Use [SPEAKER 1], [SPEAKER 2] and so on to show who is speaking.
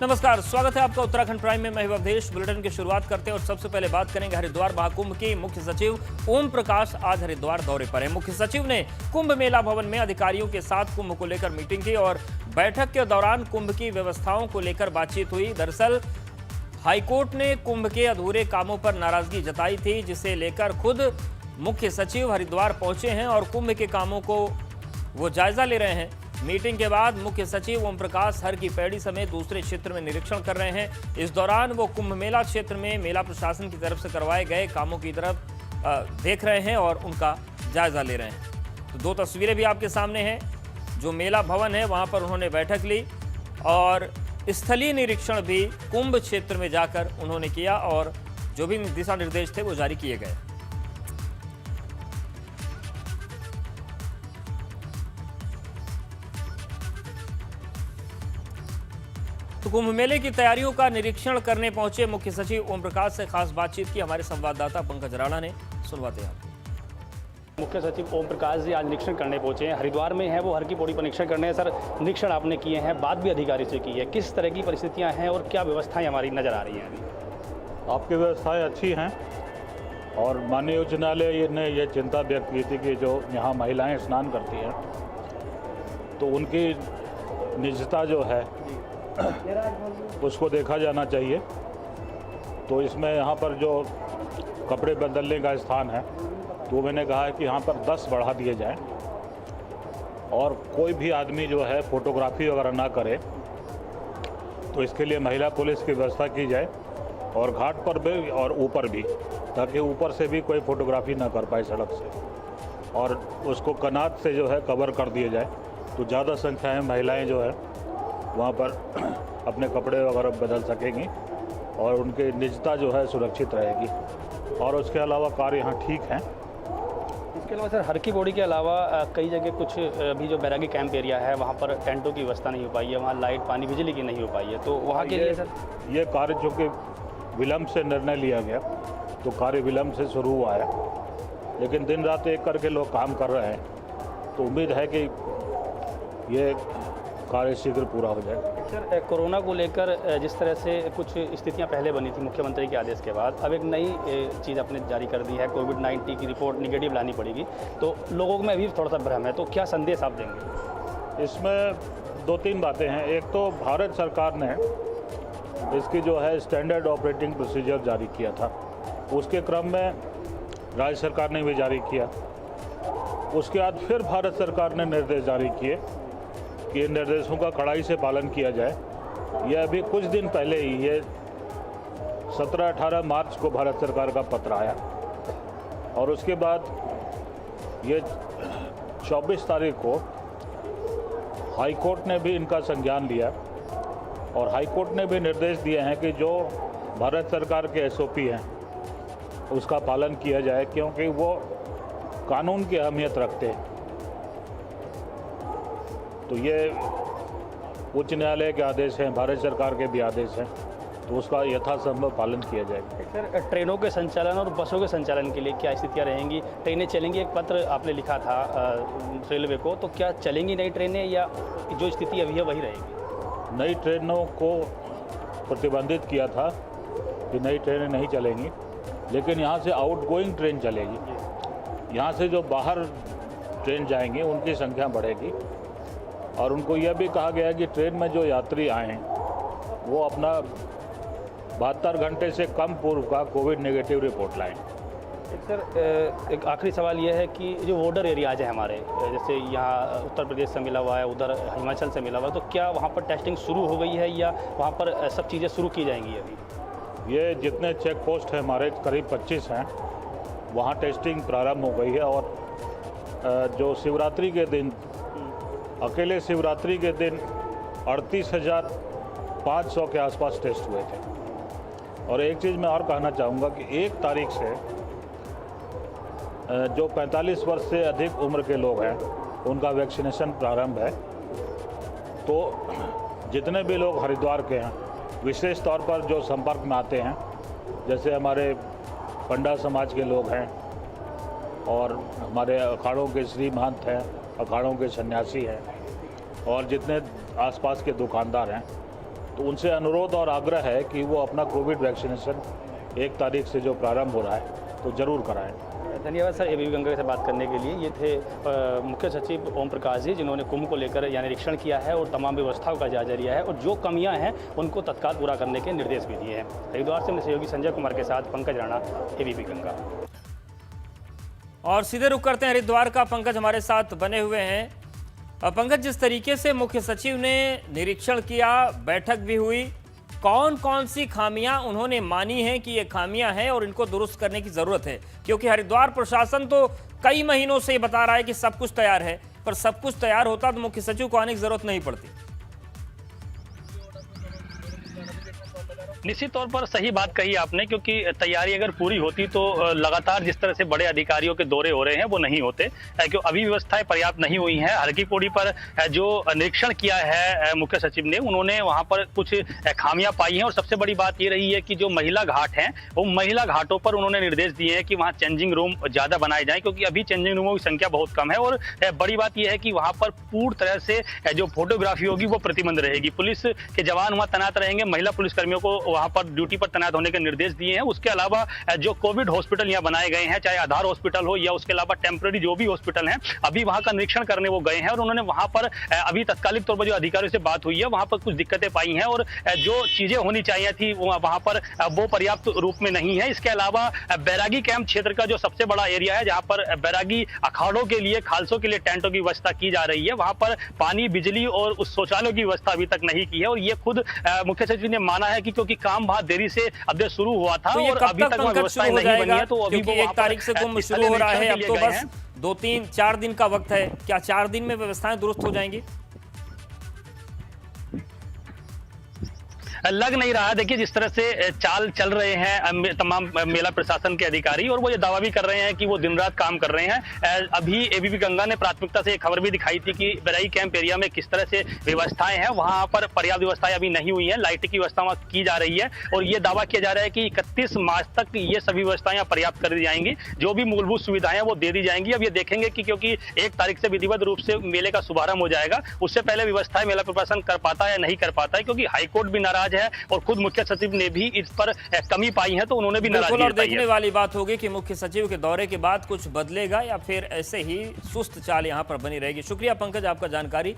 [SPEAKER 1] नमस्कार, स्वागत है आपका उत्तराखंड प्राइम में। मैं अवधेश। बुलेटिन की शुरुआत करते हैं और सबसे पहले बात करेंगे हरिद्वार महाकुंभ के मुख्य सचिव ओम प्रकाश आज हरिद्वार दौरे पर हैं। मुख्य सचिव ने कुंभ मेला भवन में अधिकारियों के साथ कुंभ को लेकर मीटिंग की और बैठक के दौरान कुंभ की व्यवस्थाओं को लेकर बातचीत हुई। दरअसल हाईकोर्ट ने कुंभ के अधूरे कामों पर नाराजगी जताई थी, जिसे लेकर खुद मुख्य सचिव हरिद्वार पहुंचे हैं और कुंभ के कामों को वो जायजा ले रहे हैं। मीटिंग के बाद मुख्य सचिव ओम प्रकाश हर की पैड़ी समेत दूसरे क्षेत्र में निरीक्षण कर रहे हैं। इस दौरान वो कुंभ मेला क्षेत्र में मेला प्रशासन की तरफ से करवाए गए कामों की तरफ देख रहे हैं और उनका जायजा ले रहे हैं। तो दो तस्वीरें भी आपके सामने हैं। जो मेला भवन है वहां पर उन्होंने बैठक ली और स्थलीय निरीक्षण भी कुंभ क्षेत्र में जाकर उन्होंने किया और जो भी दिशा निर्देश थे वो जारी किए गए। तो कुंभ मेले की तैयारियों का निरीक्षण करने पहुंचे मुख्य सचिव ओम प्रकाश से खास बातचीत की हमारे संवाददाता पंकज राणा ने। सुनवाते हैं आपको।
[SPEAKER 2] मुख्य सचिव ओम प्रकाश जी आज निरीक्षण करने पहुंचे हैं। हरिद्वार में हैं, वो हर की पौड़ी पर निरीक्षण करने हैं। सर, निरीक्षण आपने किए हैं, बात भी अधिकारी से की है, किस तरह की परिस्थितियां हैं और क्या व्यवस्थाएं हमारी नजर आ रही हैं अभी?
[SPEAKER 3] आपकी व्यवस्थाएं अच्छी हैं और माननीय उच्च न्यायालय ने यह चिंता व्यक्त की थी कि जो यहाँ महिलाएं स्नान करती हैं तो उनकी निजता जो है उसको देखा जाना चाहिए। तो इसमें यहाँ पर जो कपड़े बदलने का स्थान है तो मैंने कहा है कि यहाँ पर 10 बढ़ा दिए जाएं और कोई भी आदमी जो है फोटोग्राफी वगैरह ना करे, तो इसके लिए महिला पुलिस की व्यवस्था की जाए और घाट पर भी और ऊपर भी, ताकि ऊपर से भी कोई फोटोग्राफी ना कर पाए सड़क से, और उसको कनात से जो है कवर कर दिए जाए तो ज़्यादा संख्या में महिलाएँ जो है वहाँ पर अपने कपड़े वगैरह बदल सकेंगी और उनकी निजता जो है सुरक्षित रहेगी। और उसके अलावा कार्य यहाँ ठीक हैं।
[SPEAKER 2] इसके अलावा सर, हर की पौड़ी के अलावा कई जगह कुछ अभी जो बैरागी कैंप एरिया है वहाँ पर टेंटों की व्यवस्था नहीं हो पाई है, वहाँ लाइट पानी बिजली की नहीं हो पाई है, तो वहाँ के लिए सर
[SPEAKER 3] ये कार्य चूँकि विलम्ब से निर्णय लिया गया तो कार्य विलम्ब से शुरू हुआ है, लेकिन दिन रात एक करके लोग काम कर रहे हैं, तो उम्मीद है कि ये कार्य शीघ्र पूरा हो जाए।
[SPEAKER 2] सर, कोरोना को लेकर जिस तरह से कुछ स्थितियां पहले बनी थी मुख्यमंत्री के आदेश के बाद, अब एक नई चीज़ आपने जारी कर दी है, कोविड-19 की रिपोर्ट निगेटिव लानी पड़ेगी, तो लोगों में अभी थोड़ा सा भ्रम है, तो क्या संदेश आप देंगे?
[SPEAKER 3] इसमें 2-3 बातें हैं। एक तो भारत सरकार ने इसकी जो है स्टैंडर्ड ऑपरेटिंग प्रोसीजर जारी किया था, उसके क्रम में राज्य सरकार ने भी जारी किया। उसके बाद फिर भारत सरकार ने निर्देश जारी किए कि इन निर्देशों का कड़ाई से पालन किया जाए। यह अभी कुछ दिन पहले ही, ये 17-18 मार्च को भारत सरकार का पत्र आया और उसके बाद ये 24 तारीख को हाईकोर्ट ने भी इनका संज्ञान लिया और हाईकोर्ट ने भी निर्देश दिए हैं कि जो भारत सरकार के SOP हैं उसका पालन किया जाए, क्योंकि वो कानून की अहमियत रखते हैं। तो ये उच्च न्यायालय के आदेश हैं, भारत सरकार के भी आदेश हैं, तो उसका यथासंभव पालन किया जाएगा।
[SPEAKER 2] सर, ट्रेनों के संचालन और बसों के संचालन के लिए क्या स्थितियां रहेंगी? ट्रेनें चलेंगी, एक पत्र आपने लिखा था रेलवे को, तो क्या चलेंगी नई ट्रेनें या जो स्थिति अभी है वही रहेगी?
[SPEAKER 3] नई ट्रेनों को प्रतिबंधित किया था कि नई ट्रेनें नहीं चलेंगी, लेकिन यहाँ से आउटगोइंग ट्रेन चलेगी। यहाँ से जो बाहर ट्रेन जाएंगी उनकी संख्या बढ़ेगी और उनको यह भी कहा गया है कि ट्रेन में जो यात्री आएँ वो अपना 72 घंटे से कम पूर्व का कोविड नेगेटिव रिपोर्ट लाएँ।
[SPEAKER 2] सर, एक आखिरी सवाल यह है कि जो बॉर्डर एरियाज है हमारे, जैसे यहाँ उत्तर प्रदेश से मिला हुआ है, उधर हिमाचल से मिला हुआ है, तो क्या वहाँ पर टेस्टिंग शुरू हो गई है या वहाँ पर सब चीज़ें शुरू की जाएंगी अभी?
[SPEAKER 3] ये जितने चेक पोस्ट हैं हमारे करीब 25 हैं, वहाँ टेस्टिंग प्रारंभ हो गई है और जो शिवरात्रि के दिन, अकेले शिवरात्रि के दिन 38,500 के आसपास टेस्ट हुए थे। और एक चीज़ मैं और कहना चाहूँगा कि 1 तारीख से जो 45 वर्ष से अधिक उम्र के लोग हैं उनका वैक्सीनेशन प्रारंभ है। तो जितने भी लोग हरिद्वार के हैं, विशेष तौर पर जो संपर्क में आते हैं, जैसे हमारे पंडा समाज के लोग हैं और हमारे अखाड़ों के श्री महंत हैं, अखाड़ों के सन्यासी हैं और जितने आसपास के दुकानदार हैं, तो उनसे अनुरोध और आग्रह है कि वो अपना कोविड वैक्सीनेशन 1 तारीख से जो प्रारंभ हो रहा है तो ज़रूर कराएं।
[SPEAKER 2] धन्यवाद सर, एबीपी गंगा से बात करने के लिए। ये थे मुख्य सचिव ओम प्रकाश जी, जिन्होंने कुंभ को लेकर यहाँ निरीक्षण किया है और तमाम व्यवस्थाओं का जायजा लिया है और जो कमियां हैं उनको तत्काल पूरा करने के निर्देश भी दिए हैं। हरिद्वार से मेरे सहयोगी संजय कुमार के साथ पंकज राणा, एबीपी गंगा।
[SPEAKER 1] और सीधे रुक करते हैं हरिद्वार का। पंकज हमारे साथ बने हुए हैं। पंकज, जिस तरीके से मुख्य सचिव ने निरीक्षण किया, बैठक भी हुई, कौन कौन सी खामियां उन्होंने मानी हैं कि ये खामियां हैं और इनको दुरुस्त करने की जरूरत है? क्योंकि हरिद्वार प्रशासन तो कई महीनों से बता रहा है कि सब कुछ तैयार है, पर सब कुछ तैयार होता तो मुख्य सचिव को आने की जरूरत नहीं पड़ती।
[SPEAKER 2] निश्चित तौर पर सही बात कही आपने, क्योंकि तैयारी अगर पूरी होती तो लगातार जिस तरह से बड़े अधिकारियों के दौरे हो रहे हैं वो नहीं होते, क्योंकि अभी व्यवस्थाएं पर्याप्त नहीं हुई हैं। हरकी पौड़ी पर जो निरीक्षण किया है मुख्य सचिव ने, उन्होंने वहां पर कुछ खामियां पाई हैं और सबसे बड़ी बात ये रही है कि जो महिला घाट हैं वो महिला घाटों पर उन्होंने निर्देश दिए हैं कि वहाँ चेंजिंग रूम ज़्यादा बनाए जाएं, क्योंकि अभी चेंजिंग रूमों की संख्या बहुत कम है। और बड़ी बात यह है कि वहाँ पर पूर्ण तरह से जो फोटोग्राफी होगी वो प्रतिबंध रहेगी। पुलिस के जवान वहाँ तैनात रहेंगे, महिला पुलिसकर्मियों को वहां पर ड्यूटी पर तैनात होने के निर्देश दिए हैं। उसके अलावा जो कोविड हॉस्पिटल यहाँ बनाए गए हैं, चाहे आधार हॉस्पिटल हो या उसके अलावा टेम्पररी जो भी हॉस्पिटल हैं, अभी वहां का निरीक्षण करने वो गए हैं और उन्होंने वहां पर अभी तत्कालिक तौर पर जो अधिकारियों से बात हुई है वहां पर कुछ दिक्कतें पाई हैं और जो चीजें होनी चाहिए थी वहां पर वो पर्याप्त रूप में नहीं है। इसके अलावा बैरागी कैंप क्षेत्र का जो सबसे बड़ा एरिया है, जहां पर बैरागी अखाड़ों के लिए, खालसों के लिए टेंटों की व्यवस्था की जा रही है, वहां पर पानी, बिजली और उस शौचालयों की व्यवस्था अभी तक नहीं की है। और ये खुद मुख्य सचिव ने माना है कि क्योंकि काम बहुत देरी से अब शुरू हुआ था
[SPEAKER 1] तो
[SPEAKER 2] और अभी तक व्यवस्थाएं नहीं बनी है, तो अभी वो
[SPEAKER 1] 1 तारीख से कुंभ शुरू हो रहा है, अब तो बस 2-3-4 दिन का वक्त है। क्या 4 दिन में व्यवस्थाएं दुरुस्त हो जाएंगी?
[SPEAKER 2] लग नहीं रहा। देखिए जिस तरह से चाल चल रहे हैं तमाम मेला प्रशासन के अधिकारी, और वो ये दावा भी कर रहे हैं कि वो दिन रात काम कर रहे हैं। अभी एबीपी गंगा ने प्राथमिकता से एक खबर भी दिखाई थी कि बैरागी कैंप एरिया में किस तरह से व्यवस्थाएं हैं, वहां पर पर्याप्त व्यवस्थाएं अभी नहीं हुई है। लाइट की व्यवस्था वहां की जा रही है और ये दावा किया जा रहा है कि 31 मार्च तक ये सभी व्यवस्थाएं पर्याप्त कर दी जाएंगी, जो भी मूलभूत सुविधाएं वो दे दी जाएंगी। अब ये देखेंगे कि क्योंकि 1 तारीख से विधिवत रूप से मेले का शुभारंभ हो जाएगा, उससे पहले व्यवस्थाएं मेला प्रशासन कर पाता है या नहीं कर पाता है, क्योंकि हाईकोर्ट भी नाराज है और खुद मुख्य सचिव ने भी इस पर कमी पाई है, तो उन्होंने भी नाराजगी
[SPEAKER 1] और देखने वाली बात होगी कि मुख्य सचिव के दौरे के बाद कुछ बदलेगा या फिर ऐसे ही सुस्त चाल यहां पर बनी रहेगी। शुक्रिया पंकज, आपका जानकारी।